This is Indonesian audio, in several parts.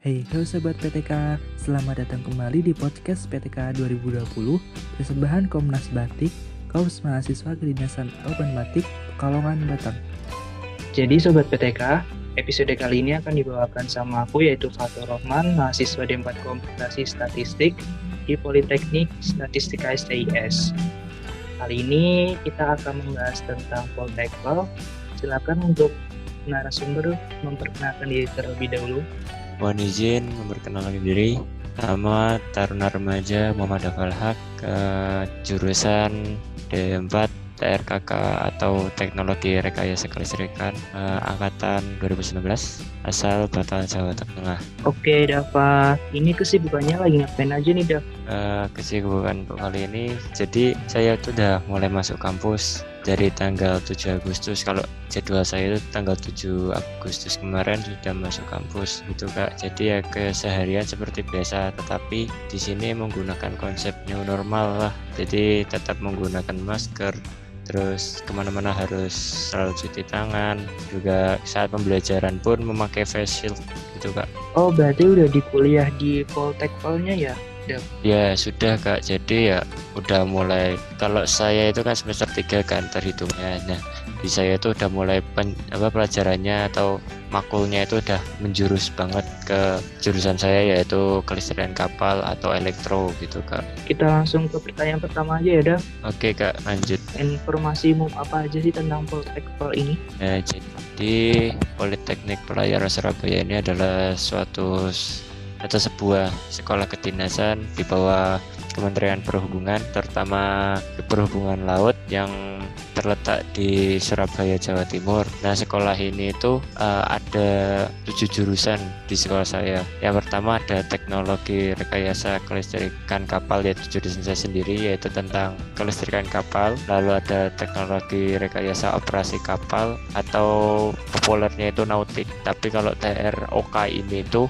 Hey, halo Sobat PTK, selamat datang kembali di podcast PTK 2020 Persembahan Komnas Batik, Kaus Mahasiswa Kedinasan Urban Batik, Pekalongan, Batang. Jadi Sobat PTK, episode kali ini akan dibawakan sama aku yaitu Fatur Rohman, mahasiswa D4 Komputasi Statistik di Politeknik Statistika STIS. Kali ini kita akan membahas tentang Poltekpel. Silakan untuk narasumber memperkenalkan diri terlebih dahulu. Mohon izin memperkenalkan diri. Nama Taruna Remaja Muhammad Hafal Haq, ke jurusan D4 TRKK atau Teknologi Rekayasa Kelistrikan, angkatan 2019, asal Batalan, Jawa Tengah. Oke, Dava. Ini kesibukannya lagi ngapain aja nih, Dav? Kesibukan untuk kali ini, jadi saya tuh udah mulai masuk kampus dari tanggal 7 Agustus. Kalau jadwal saya itu tanggal 7 Agustus kemarin sudah masuk kampus gitu Kak. Jadi ya keseharian seperti biasa, tetapi di sini menggunakan konsep new normal lah. Jadi tetap menggunakan masker, terus kemana-mana harus selalu cuci tangan, juga saat pembelajaran pun memakai face shield gitu Kak. Oh, berarti udah di kuliah di Poltekpelnya ya, Dav? Ya sudah Kak, jadi ya udah mulai, kalau saya itu kan semester 3 kan terhitungnya. Nah di saya itu udah mulai pelajarannya atau makulnya itu udah menjurus banget ke jurusan saya, yaitu kelistrikan kapal atau elektro gitu Kak. Kita langsung ke pertanyaan pertama aja ya, Dav. Oke Kak, lanjut. Informasi umum apa aja sih tentang Poltekpel ini? Nah, jadi Politeknik Pelayaran Surabaya ini adalah suatu atau sebuah sekolah kedinasan di bawah Kementerian Perhubungan, terutama Perhubungan Laut, yang terletak di Surabaya, Jawa Timur. Nah, sekolah ini itu ada 7 jurusan di sekolah saya. Yang pertama ada Teknologi Rekayasa Kelistrikan Kapal, yaitu jurusan saya sendiri, yaitu tentang kelistrikan kapal. Lalu ada Teknologi Rekayasa Operasi Kapal atau populernya itu nautik. Tapi kalau TROK ini itu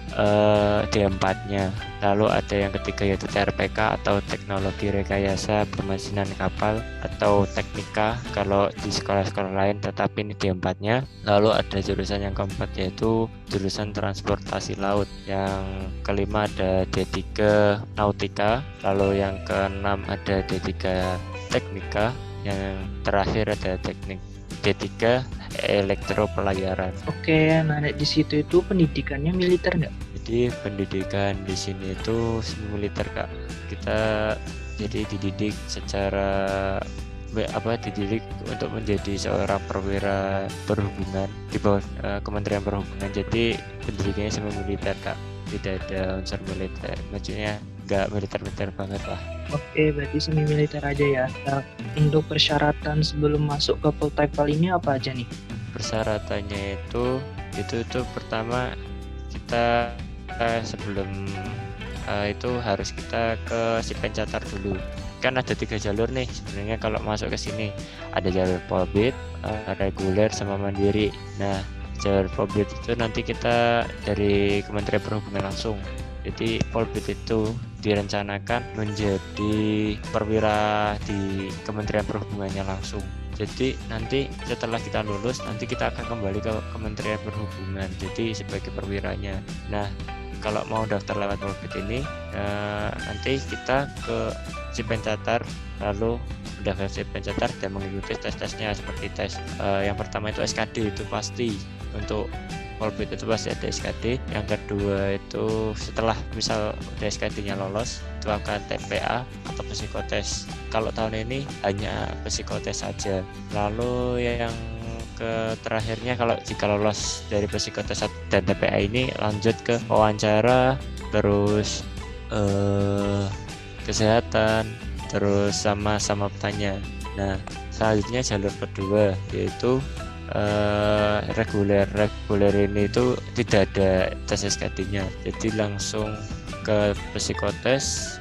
D4-nya. Lalu ada yang ketiga yaitu TRPK atau Teknologi Rekayasa Permesinan Kapal atau Teknika kalau di sekolah-sekolah lain, tetapi ini D4-nya. Lalu ada jurusan yang keempat yaitu jurusan Transportasi Laut. Yang kelima ada D3 Nautika. Lalu yang keenam ada D3 Teknika. Yang terakhir ada teknik D3 Elektro Pelayaran. Oke, nah di situ itu pendidikannya militer nggak? Jadi pendidikan di sini itu semi militer Kak. Kita jadi dididik secara dididik untuk menjadi seorang perwira perhubungan di bawah Kementerian Perhubungan. Jadi pendidikannya semi militer Kak. Tidak ada unsur militer. Maksudnya nggak militer banget lah. Oke, berarti semi militer aja ya. Nah, untuk persyaratan sebelum masuk ke Poltekpel ini apa aja nih? Persyaratannya itu pertama kita sebelum itu harus kita ke Sipencatar dulu. Kan ada 3 jalur nih sebenarnya kalau masuk ke sini. Ada jalur Polbit, reguler, sama mandiri. Nah, jalur Polbit itu nanti kita dari Kementerian Perhubungan langsung. Jadi Polbit itu direncanakan menjadi perwira di Kementerian Perhubungannya langsung. Jadi nanti setelah kita lulus, nanti kita akan kembali ke Kementerian Perhubungan jadi sebagai perwiranya. Nah, kalau mau daftar lewat Polbit ini, nanti kita ke Sipencatar, lalu udah ke Sipencatar dan mengikuti tes-tesnya seperti tes yang pertama itu SKD, itu pasti untuk Polbit itu pasti ada SKD. Yang kedua itu setelah misal udah SKD-nya lolos, itu akan TPA atau psikotes. Kalau tahun ini hanya psikotes saja. Lalu yang terakhirnya, kalau jika lolos dari psikotes dan TPA ini, lanjut ke wawancara, terus kesehatan, terus sama bertanya. Nah, selanjutnya jalur kedua yaitu reguler ini itu tidak ada tes SKD-nya, jadi langsung ke psikotes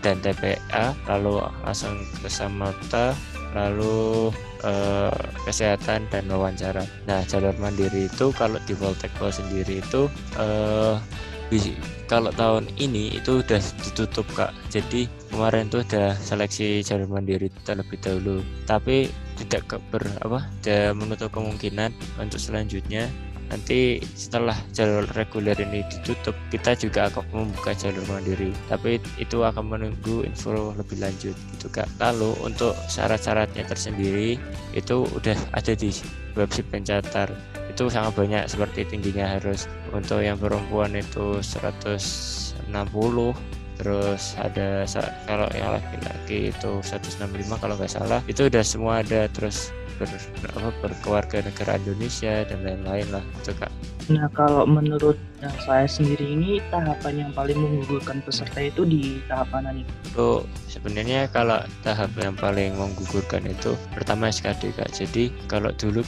dan TPA, lalu langsung ke samapta, lalu kesehatan dan wawancara. Nah, jalur mandiri itu kalau di Poltekpel sendiri itu kalau tahun ini itu udah ditutup Kak. Jadi kemarin tuh udah seleksi jalur mandiri terlebih dahulu, tapi tidak menutup kemungkinan untuk selanjutnya nanti setelah jalur reguler ini ditutup, kita juga akan membuka jalur mandiri, tapi itu akan menunggu info lebih lanjut gitu Kak. Lalu untuk syarat-syaratnya tersendiri itu udah ada di web si pencatar, itu sangat banyak, seperti tingginya harus untuk yang perempuan itu 160, terus ada kalau yang laki-laki itu 165 kalau nggak salah, itu udah semua ada, terus berkeluarga negara Indonesia dan lain-lain lah gitu Kak. Nah, kalau menurut saya sendiri ini tahapan yang paling menggugurkan peserta itu di tahap mana nih? Itu sebenarnya kalau tahap yang paling menggugurkan itu pertama SKD Kak. Jadi kalau dulu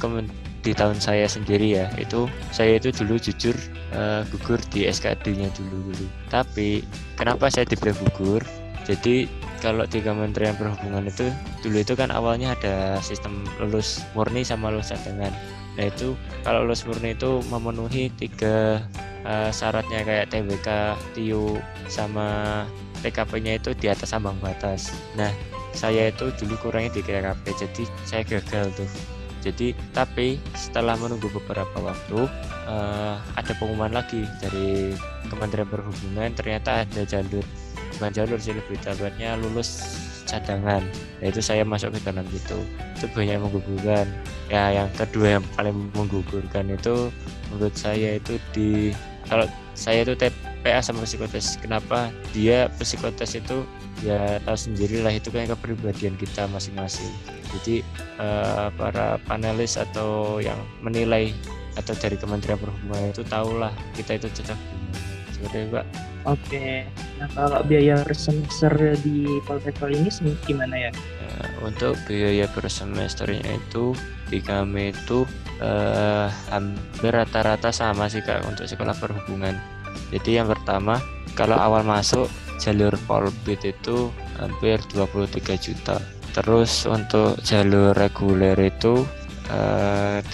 di tahun saya sendiri ya, saya itu dulu jujur gugur di SKD-nya dulu. Tapi kenapa saya tidak gugur? Jadi kalau di Kementerian Perhubungan itu dulu itu kan awalnya ada sistem lulus murni sama lulus cadangan. Nah itu kalau lulus murni itu memenuhi 3 syaratnya kayak TWK, TIU, sama TKP-nya itu di atas ambang batas. Nah saya itu dulu kurangnya di TKP, jadi saya gagal tuh. Jadi tapi setelah menunggu beberapa waktu ada pengumuman lagi dari Kementerian Perhubungan, ternyata ada bukan jalur sih, lebih tepatnya lulus cadangan. Nah itu saya masuk ke dalam itu banyak yang menggugurkan. Ya yang kedua yang paling menggugurkan itu menurut saya itu kalau saya itu TPA sama psikotes. Kenapa? Dia psikotes itu ya tahu sendirilah, itu kan kepribadian kita masing-masing. Jadi para panelis atau yang menilai atau dari Kementerian Perhubungan itu tahulah kita itu cocok gimana. Seperti itu Pak. Oke, nah kalau biaya per semester di Polteknik ini gimana ya? Untuk biaya per semesternya itu di kami itu hampir rata-rata sama sih Kak untuk sekolah perhubungan. Jadi yang pertama kalau awal masuk jalur Polbit itu hampir 23 juta. Terus untuk jalur reguler itu 30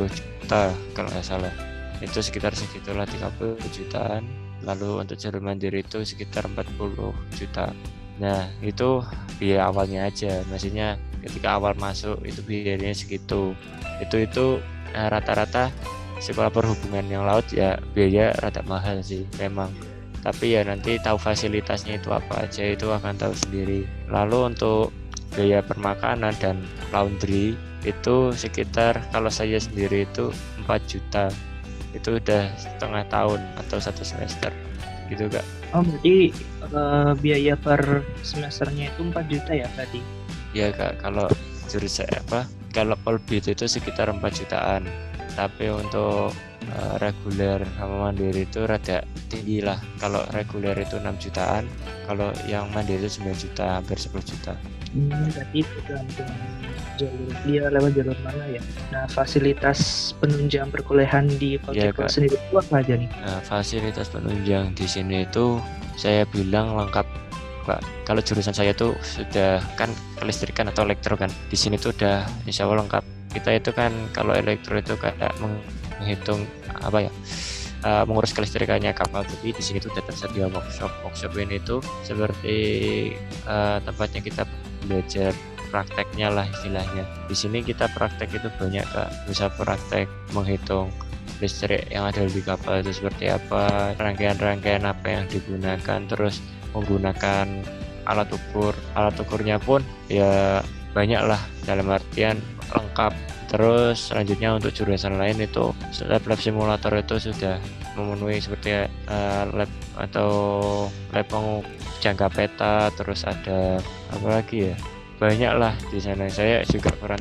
juta kalau nggak salah. Itu sekitar segitulah 30 jutaan. Lalu untuk jalur mandiri itu sekitar 40 juta. Nah itu biaya awalnya aja, maksudnya ketika awal masuk itu biayanya segitu. Itu rata-rata sekolah perhubungan yang laut ya biaya rada mahal sih memang. Tapi ya nanti tahu fasilitasnya itu apa aja itu akan tahu sendiri. Lalu untuk biaya permakanan dan laundry itu sekitar kalau saya sendiri itu 4 juta. Itu udah setengah tahun atau 1 semester gitu Kak. Oh berarti biaya per semesternya itu 4 juta ya tadi? Ya Kak, kalau jurusan kalau Polbit itu sekitar 4 jutaan. Tapi untuk reguler sama mandiri itu rada tinggi lah. Kalau reguler itu 6 jutaan, kalau yang mandiri itu 9 juta, hampir 10 juta. Berarti tergantung jalur dia lewat jalur mana ya. Nah fasilitas penunjang perkuliahan di Polteknik sendiri itu apa aja nih? Nah fasilitas penunjang di sini itu saya bilang lengkap Pak. Kalau jurusan saya tuh sudah kan kelistrikan atau elektro kan, di sini tuh udah insya Allah lengkap. Kita itu kan kalau elektro itu kayak menghitung mengurus kelistrikannya kapal, jadi di sini tuh udah tersedia workshop ini tuh seperti tempatnya kita belajar prakteknya lah istilahnya. Di sini kita praktek itu banyak Kak, bisa praktek menghitung listrik yang ada di kapal itu seperti apa, rangkaian apa yang digunakan, terus menggunakan alat ukurnya pun ya banyak lah, dalam artian lengkap. Terus selanjutnya untuk jurusan lain itu lab simulator itu sudah memenuhi seperti lab atau lab jangka peta, terus ada apa lagi ya, banyak lah di sana. Saya juga kurang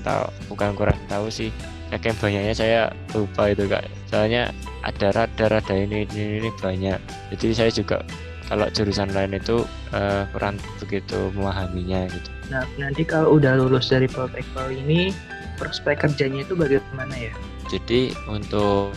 tahu sih, saking banyaknya saya lupa itu Kak, soalnya ada radar, ada ini banyak, jadi saya juga kalau jurusan lain itu kurang begitu memahaminya gitu. Nah nanti kalau udah lulus dari Polteknik ini prospek kerjanya itu bagaimana ya? Jadi untuk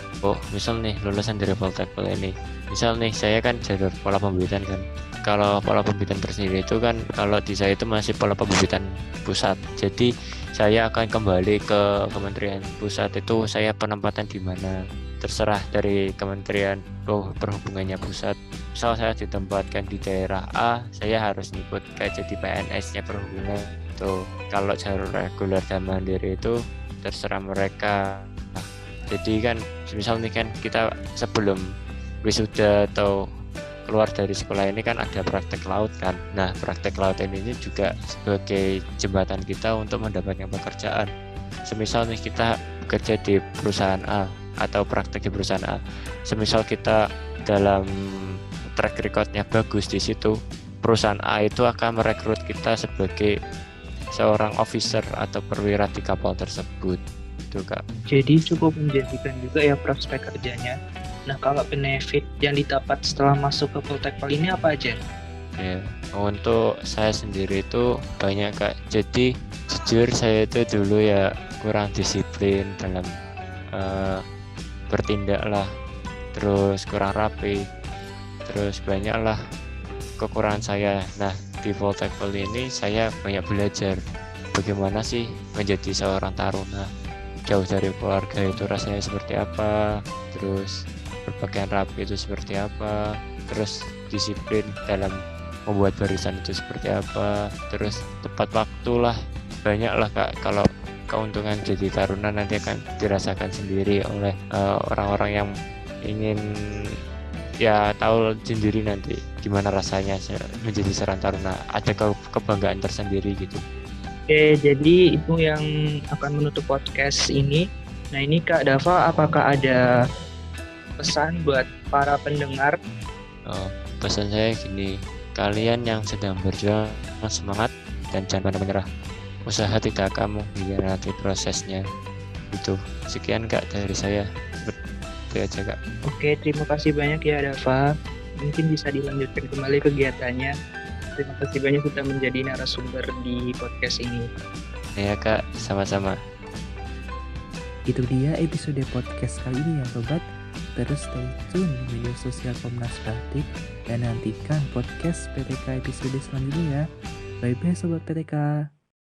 misal nih lulusan dari Polteknik ini, misal nih saya kan jalur pola pembibitan kan. Kalau pola pembibitan tersendiri itu kan kalau di saya itu masih pola pembibitan pusat. Jadi saya akan kembali ke Kementerian Pusat, itu saya penempatan di mana terserah dari Kementerian Perhubungannya pusat. Misal saya ditempatkan di daerah A, saya harus ngikut kayak jadi PNS-nya perhubungan. Tuh, kalau jalur reguler dan mandiri itu terserah mereka. Jadi kan Misal nih kan kita sebelum wisuda atau keluar dari sekolah ini kan ada praktek laut kan. Nah, praktek laut ini juga sebagai jembatan kita untuk mendapatkan pekerjaan. Semisal nih kita bekerja di perusahaan A atau praktek di perusahaan A. Semisal kita dalam track recordnya bagus di situ, perusahaan A itu akan merekrut kita sebagai seorang officer atau perwira di kapal tersebut. Itu Kak. Jadi cukup menjanjikan juga ya prospek kerjanya. Nah, kalau benefit yang didapat setelah masuk ke Poltekpol ini apa aja? Ya, untuk saya sendiri itu banyak Kak. Jadi jujur saya itu dulu ya kurang disiplin dalam bertindak lah, terus kurang rapi, terus banyaklah kekurangan saya. Nah, di Poltekpol ini saya banyak belajar bagaimana sih menjadi seorang taruna jauh dari keluarga itu rasanya seperti apa, terus berpakaian rapi itu seperti apa, terus disiplin dalam membuat barisan itu seperti apa, terus tepat waktu lah. Banyak lah Kak, kalau keuntungan jadi taruna nanti akan dirasakan sendiri oleh orang-orang yang ingin ya tahu sendiri nanti gimana rasanya menjadi seorang taruna. Ada kebanggaan tersendiri gitu. Oke, jadi itu yang akan menutup podcast ini. Nah, ini Kak Dava, apakah ada pesan buat para pendengar? Pesan saya gini, kalian yang sedang berjuang semangat dan jangan pernah menyerah. Usaha tidak akan mengkhianati prosesnya. Itu sekian Kak dari saya. Itu aja Kak. Oke, terima kasih banyak ya Dava. Mungkin bisa dilanjutkan kembali kegiatannya. Terima kasih banyak sudah menjadi narasumber di podcast ini. Ya Kak, sama-sama. Itu dia episode podcast kali ini ya sobat. Terus stay tune di media sosial Komnas Batik dan nantikan podcast PTK episode selanjutnya ya. Bye bye sobat PTK.